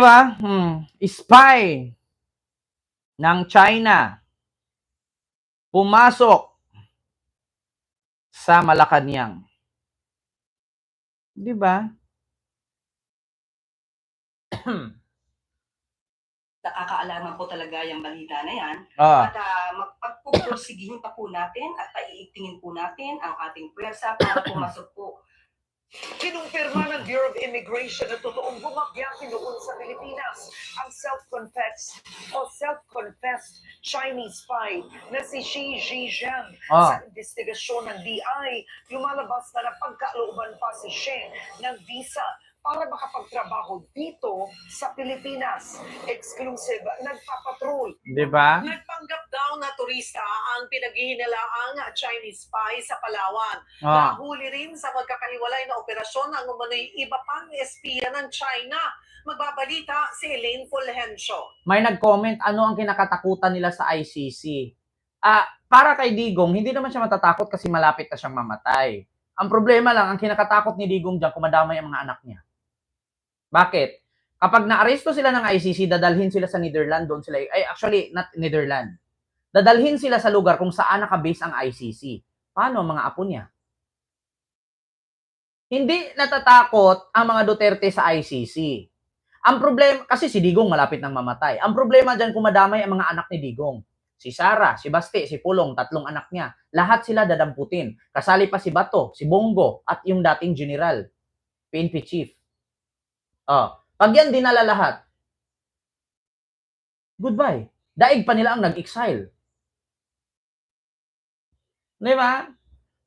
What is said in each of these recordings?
ba? Spy ng China pumasok sa Malacanang. Di ba? Nakakaalaman po talaga yung balita na yan. Ah. At magpagpuprosigihin pa po natin at paiigtingin po natin ang ating pwersa para pumasok po. Kinumpirma ng Bureau of Immigration na totoong bumabiyahe noon sa Pilipinas ang self-confessed Chinese spy na si Xi Zhejiang. Sa investigasyon ng DI, lumalabas na napagkalooban pa si Xi ng visa para makapagtrabaho dito sa Pilipinas. Exclusive, nagpapatrol. Diba? Nagpanggap daw na turista ang pinaghihinilaang Chinese spy sa Palawan. Ah. Nahuli rin sa magkakahiwalay na operasyon ang umano'y iba pang espiya ng China. Magbabalita si Elaine Fulgencio. May nag-comment, ano ang kinakatakutan nila sa ICC? Para kay Digong, hindi naman siya matatakot kasi malapit na siyang mamatay. Ang problema lang, ang kinakatakot ni Digong dyan, kumadamay ang mga anak niya. Bakit? Kapag naaresto sila ng ICC, dadalhin sila sa Netherlands, doon sila, actually, not Netherlands. Dadalhin sila sa lugar kung saan nakabase ang ICC. Paano ang mga apo niya? Hindi natatakot ang mga Duterte sa ICC. Ang problema, kasi si Digong malapit nang mamatay. Ang problema dyan, kumadamay ang mga anak ni Digong. Si Sara, si Basti, si Pulong, 3 anak niya. Lahat sila dadamputin. Kasali pa si Bato, si Bongo, at yung dating general, PNP chief. Pag yan dinala lahat, goodbye. Daig pa nila ang nag-exile. Di ba?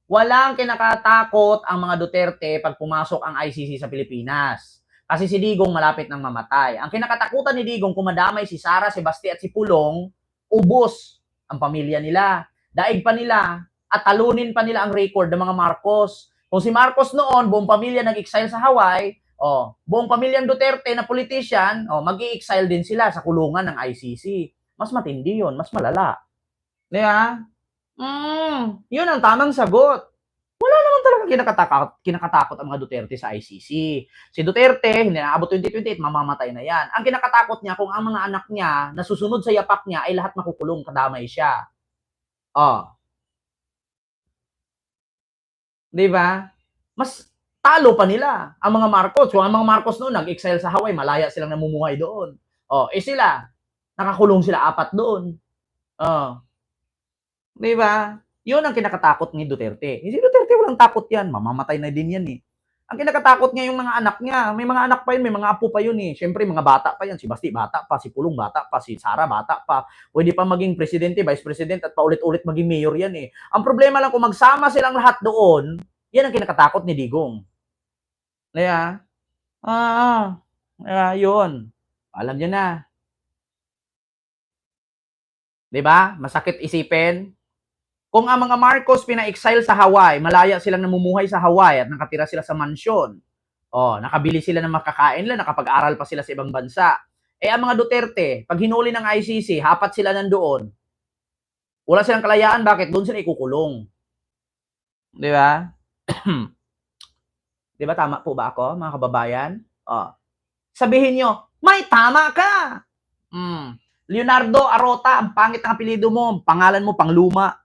Walang kinakatakot ang mga Duterte pag pumasok ang ICC sa Pilipinas. Kasi si Digong malapit nang mamatay. Ang kinakatakutan ni Digong, kumadamay si Sara, si Basti at si Pulong, ubos ang pamilya nila. Daig pa nila at talunin pa nila ang record ng mga Marcos. Kung si Marcos noon, buong pamilya nag-exile sa Hawaii, buong pamilyang Duterte na politician, mag-i-exile din sila sa kulungan ng ICC. Mas matindi yun, mas malala. Diba? Yun ang tamang sagot. Wala naman talaga kinakatakot ang mga Duterte sa ICC. Si Duterte, hindi na abot 2028, mamamatay na yan. Ang kinakatakot niya kung ang mga anak niya na susunod sa yapak niya ay lahat makukulong, kadamay siya. Diba? Mas talo pa nila ang mga Marcos. Kung ang mga Marcos noon nag-exile sa Hawaii, malaya silang namumuhay doon. Sila, nakakulong sila 4 doon. Diba? Yun ang kinakatakot ni Duterte. Si Duterte walang takot yan. Mamamatay na din yan eh. Ang kinakatakot niya yung mga anak niya. May mga anak pa yun, may mga apo pa yun eh. Siyempre, mga bata pa yan. Si Basti, bata pa. Si Pulong, bata pa. Si Sara, bata pa. Pwede pa maging presidente, vice president, at paulit-ulit maging mayor yan eh. Ang problema lang, kung magsama silang lahat doon, yan ang kinakatakot ni Digong. Kaya, yun. Alam nyo na. Diba? Masakit isipin. Kung ang mga Marcos pina-exile sa Hawaii, malaya silang namumuhay sa Hawaii at nakatira sila sa mansyon. Nakabili sila ng makakain nila, nakapag-aral pa sila sa ibang bansa. Ang mga Duterte, pag hinuli ng ICC, hapat sila nandoon. Wala silang kalayaan, bakit? Doon sila ikukulong. Di ba? Di ba tama po ba ako, mga kababayan? Sabihin nyo, may tama ka! Leonardo Arota, ang pangit ng apelido mo, pangalan mo pangluma.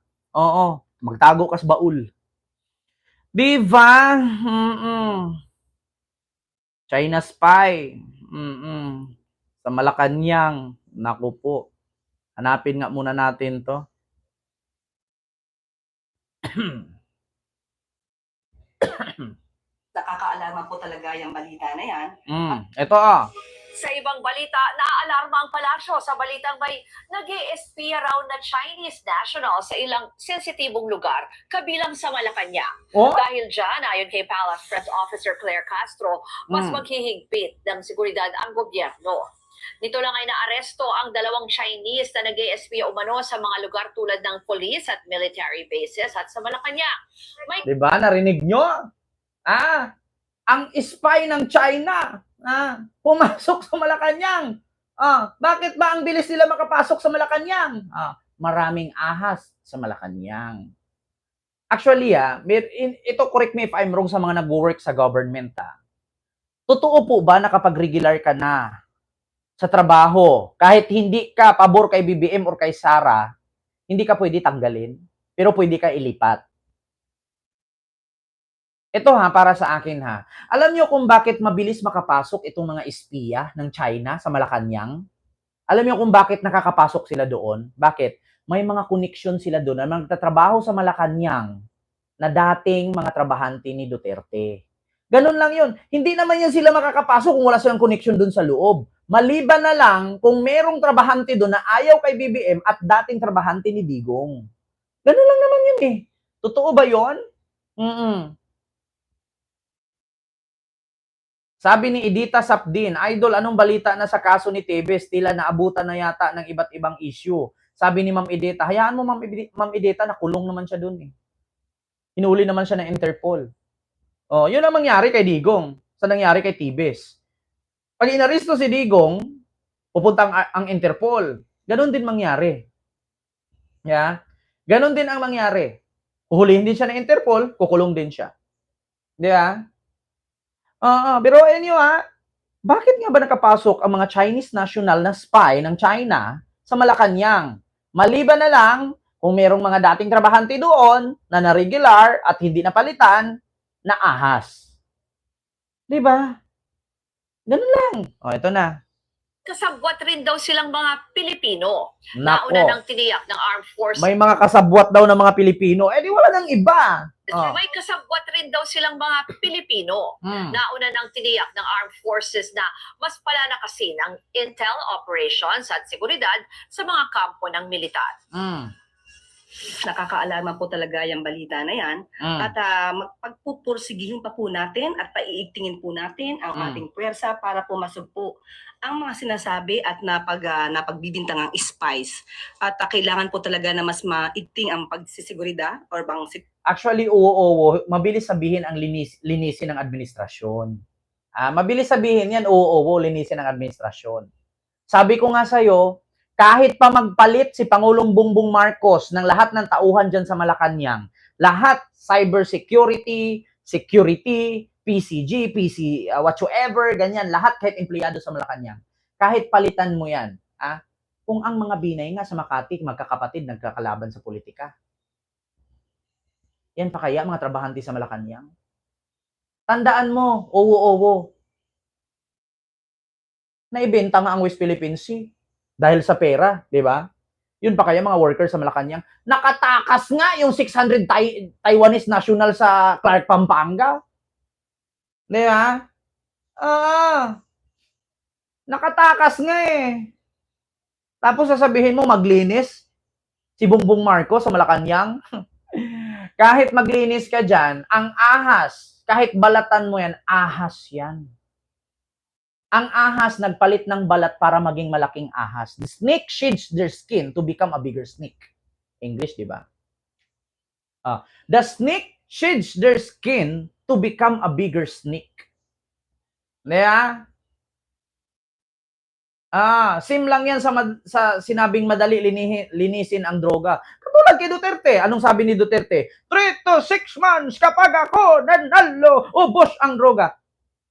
Magtago ka sa baul. Diba? China spy. Sa Malacanang. Naku po. Hanapin nga muna natin to. Nakakaalaman po talaga yung balita na yan. Ito Sa ibang balita, naaalarma ang palasyo sa balitang may nag-i-espiya raw na Chinese national sa ilang sensitibong lugar, kabilang sa Malacanang. Dahil dyan, ayon kay Palace Press Officer Claire Castro, mas maghihigpit ng seguridad ang gobyerno. Nito lang ay naaresto ang 2 Chinese na nag-i-espiya umano sa mga lugar tulad ng police at military bases at sa Malacanang. Diba? Narinig nyo? Ang spy ng China, pumasok sa Malacanang. Bakit ba ang bilis nila makapasok sa Malacanang? Maraming ahas sa Malacanang. Actually, ito correct me if I'm wrong sa mga nag-work sa government. Totoo po ba na kapag regular ka na sa trabaho, kahit hindi ka pabor kay BBM or kay Sara, hindi ka pwede tanggalin, pero pwede ka ilipat. Ito para sa akin Alam niyo kung bakit mabilis makapasok itong mga espiya ng China sa Malacanang? Alam niyo kung bakit nakakapasok sila doon? Bakit? May mga connection sila doon na magtatrabaho sa Malacanang na dating mga trabahante ni Duterte. Ganun lang yun. Hindi naman yan sila makakapasok kung wala silang connection doon sa loob. Maliban na lang kung merong trabahante doon na ayaw kay BBM at dating trabahante ni Digong. Ganun lang naman yun Totoo ba yun? Sabi ni Edita Sapdin, Idol, anong balita na sa kaso ni Tevez? Tila naabutan na yata ng iba't ibang issue. Sabi ni Ma'am Edita, hayaan mo Ma'am Edita, nakulong naman siya dun Hinuli naman siya ng Interpol. Yun ang mangyari kay Digong. Sa nangyari kay Tevez. Pag inaresto si Digong, pupunta ang Interpol. Ganon din mangyari. Ganon din ang mangyari. Huhulihin din siya ng Interpol, kukulong din siya. Di ba? Pero bakit nga ba nakapasok ang mga Chinese national na spy ng China sa Malacanang? Maliban na lang kung merong mga dating trabahante doon na na-regular at hindi napalitan na ahas. Di ba? Ganun lang. Ito na. Kasabwat rin daw silang mga Pilipino. Nako. Nauna ng tiniyak ng Armed Forces. May mga kasabwat daw ng mga Pilipino. Di wala nang iba. May kasabwat rin daw silang mga Pilipino. Nauna ng tiniyak ng Armed Forces na mas palalakasin ang intel operations at seguridad sa mga kampo ng militar. Nakakaalarma po talaga yung balita na yan. At pagpupursigihin pa po natin at paiigtingin po natin ang ating puwersa para pumasok po ang mga sinasabi at napagbibintangang spies. At kailangan po talaga na mas maigting ang pagsisiguridad or Actually, oo. Mabilis sabihin ang linisin ng administrasyon. Mabilis sabihin yan, oo, linisin ng administrasyon. Sabi ko nga sa'yo, kahit pa magpalit si Pangulong Bongbong Marcos ng lahat ng tauhan dyan sa Malacanang, lahat, cybersecurity, security, PCG, whatsoever, ganyan, lahat kahit empleyado sa Malacanang, kahit palitan mo yan, kung ang mga Binay nga sa Makati, magkakapatid, nagkakalaban sa politika. Yan pa kaya mga trabahante sa Malacanang? Tandaan mo, oo. Naibenta nga ang West Philippine Sea dahil sa pera, di ba? Yun pa kaya mga workers sa Malacanang? Nakatakas nga yung 600 Taiwanese national sa Clark, Pampanga. Di ba? Nakatakas nga Tapos sasabihin mo maglinis si Bongbong Marcos sa Malacanang? Kahit maglinis ka dyan, ang ahas, kahit balatan mo yan, ahas yan. Ang ahas nagpalit ng balat para maging malaking ahas. The snake sheds their skin to become a bigger snake. English, di ba? The snake sheds their skin to become a bigger snake. Diba? Sim lang yan sa sinabing madali linisin ang droga. Katulad kay Duterte. Anong sabi ni Duterte? 3 to 6 months kapag ako nanalo, ubos ang droga.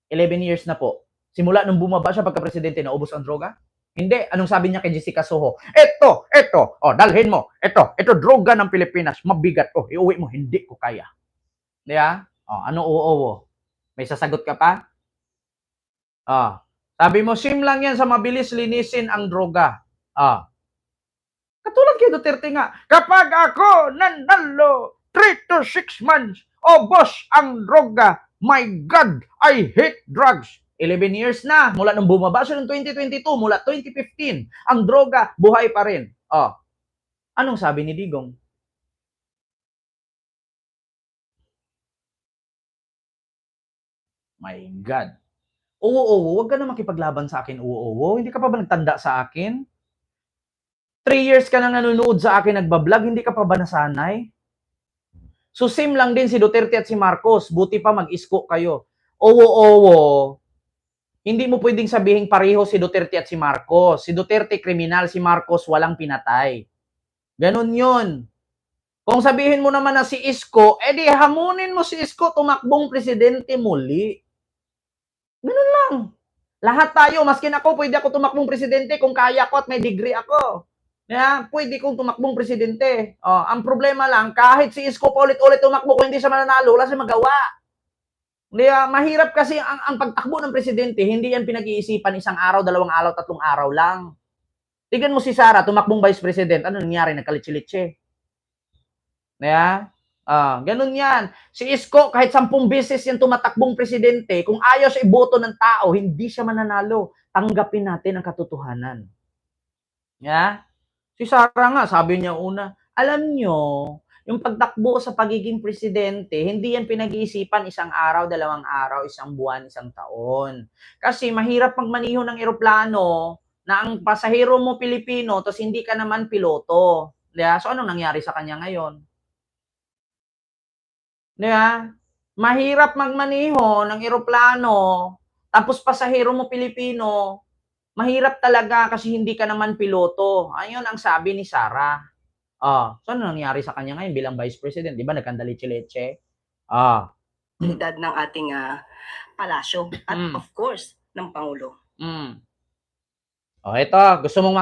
11 years na po. Simula nung bumaba siya pagka-presidente, naubos ang droga? Hindi. Anong sabi niya kay Jessica Soho? Ito, dalhin mo. Ito, droga ng Pilipinas. Mabigat. Iuwi mo. Hindi ko kaya. Diba? Ano oo? May sasagot ka pa? Sabi mo, sim lang yan sa mabilis linisin ang droga. Katulad kay Duterte nga, kapag ako nanalo 3 to 6 months, ubos ang droga. My God, I hate drugs. 11 years na, mula nung bumaba siya noong 2022, mula 2015, ang droga, buhay pa rin. Anong sabi ni Digong? My God. Oo, wag ka na makipaglaban sa akin, oo. Hindi ka pa ba nagtanda sa akin? 3 years ka nang nanonood sa akin, nagbablog, hindi ka pa ba nasanay? So, same lang din si Duterte at si Marcos. Buti pa mag-isko kayo. Oo. Hindi mo pwedeng sabihin pareho si Duterte at si Marcos. Si Duterte kriminal, si Marcos walang pinatay. Ganun yun. Kung sabihin mo naman na si Isko, edi hamunin mo si Isko tumakbong presidente muli. Ganun lang. Lahat tayo, maskin ako, pwede ako tumakbong presidente kung kaya ko at may degree ako. Pwede kong tumakbong presidente. Ang problema lang, kahit si Isko ulit-ulit tumakbo, kung hindi siya mananalo, wala siya magawa. Mahirap kasi ang pagtakbo ng presidente, hindi yan pinag-iisipan isang araw, 2 araw, 3 araw lang. Tignan mo si Sara, tumakbong vice president, ano nangyari? Nagkalitsi-litsi. Ganun yan. Si Isko, kahit 10 beses yan tumatakbong presidente, kung ayaw siya iboto ng tao, hindi siya mananalo. Tanggapin natin ang katotohanan. Si Sara nga, sabi niya una, alam nyo, yung pagtakbo sa pagiging presidente, hindi yan pinag-iisipan isang araw, 2 araw, 1 buwan, 1 taon. Kasi mahirap magmaniho ng eroplano na ang pasahero mo Pilipino, tapos hindi ka naman piloto. So, anong nangyari sa kanya ngayon? Mahirap magmaniho ng eroplano, tapos pasahero mo Pilipino, mahirap talaga kasi hindi ka naman piloto. Ayun ang sabi ni Sara. So ano nangyari sa kanya ngayon bilang Vice President? Di ba nagkandalitsi-litsi? Edad ng ating palasyo at of course ng Pangulo. Ito, gusto mong